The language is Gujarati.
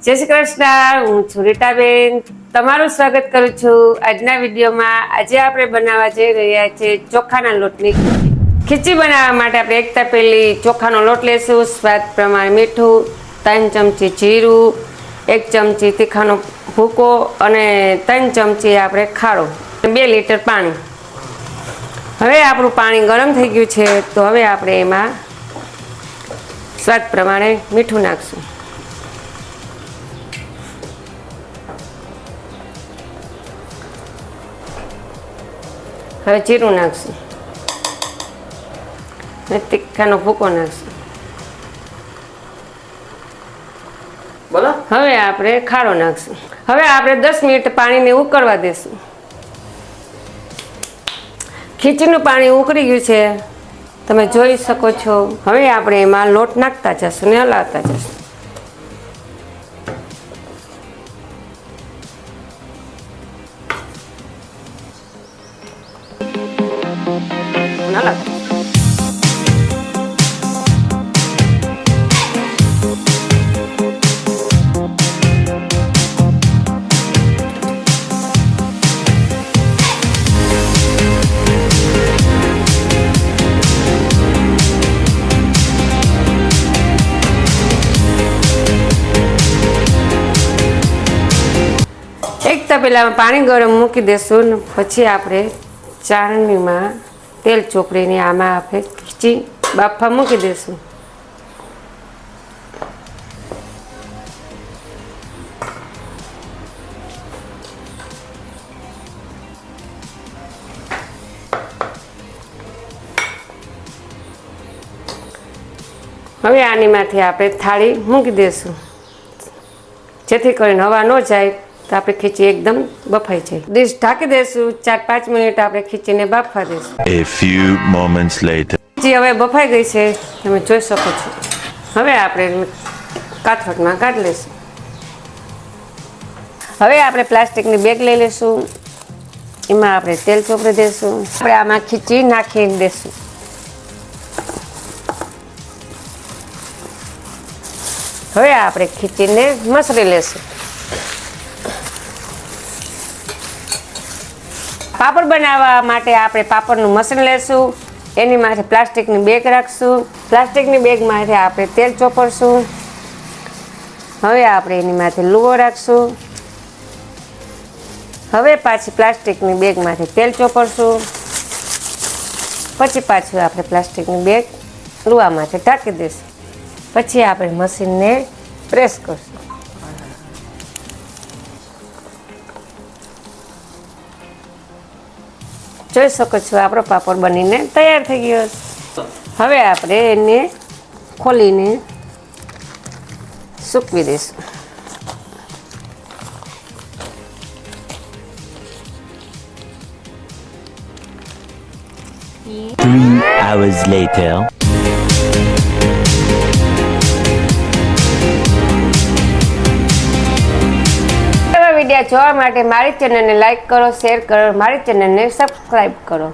જય શ્રી કૃષ્ણ, હું છું રીટાબેન. તમારું સ્વાગત કરું છું આજના વિડીયોમાં. આજે આપણે બનાવવા જઈ રહ્યા છીએ ચોખાના લોટની ખીચડી. બનાવવા માટે આપણે એક તપેલી ચોખાનો લોટ લેશું, સ્વાદ પ્રમાણે મીઠું, 3 ચમચી જીરું, 1 ચમચી તીખાનો ભૂકો અને 3 ચમચી આપણે ખારો, 2 લીટર પાણી. હવે આપણું પાણી ગરમ થઈ ગયું છે, તો હવે આપણે એમાં સ્વાદ પ્રમાણે મીઠું નાખશું. હવે જીરું નાખશું અને તીખાનો ભૂકો નાખશું. હવે આપણે ખારો નાખશું. હવે આપણે 10 મિનિટ પાણીને ઉકળવા દેશું. ખીચડીનું પાણી ઉકળી ગયું છે, તમે જોઈ શકો છો. હવે આપણે એમાં લોટ નાખતા જશું ને હલાવતા જશું. એક તપેલામાં પાણી ગરમ મૂકી દેશું. પછી આપણે ચાળણીમાં તેલ ચોપડીને આમાં આપણે ખીચડી બાફવા મૂકી દઈશું. હવે આની માથે આપણે થાળી મૂકી દઈશું, જેથી કરીને હવા ન જાય તો આપણે ખીચડી એકદમ બફાઈ જાય. ડીશ ઢાંકી દઈશું. 4-5 મિનિટ આપણે ખીચડીને બાફવા દઈશું. A few moments later. ખીચડી હવે બફાઈ ગઈ છે, તમે જોઈ શકો છો. હવે આપણે કાથરોટમાં કાઢી લઈશું. હવે આપણે પ્લાસ્ટિકની બેગ લઈ લઈશું. એમાં આપણે તેલ ચોપડી દઈશું. આપણે આમાં ખીચડી નાખી દઈશું. હવે આપણે ખીચડીને મસળી લઈશું. પાપડ બનાવવા માટે આપણે પાપડનું મસણ લેશું. એની માથે પ્લાસ્ટિકની બેગ રાખશું. પ્લાસ્ટિકની બેગમાંથી આપણે તેલ ચોપડશું. હવે આપણે એની માથે લુવો રાખશું. હવે પાછી પ્લાસ્ટિકની બેગમાંથી તેલ ચોપડશું. પછી પાછું આપણે પ્લાસ્ટિકની બેગ લુવામાંથી ઢાંકી દઈશું. પછી આપણે મશીનને પ્રેસ કરશું. જોઈ શકો છો, આપણો પાપડ બનીને તૈયાર થઈ ગયો. હવે આપણે એને ખોલીને સૂકવી દઈશું. 3 hours later. વિડીયો જોવા માટે મારી ચેનલને લાઈક કરો, શેર કરો, મારી ચેનલને સબસ્ક્રાઈબ કરો.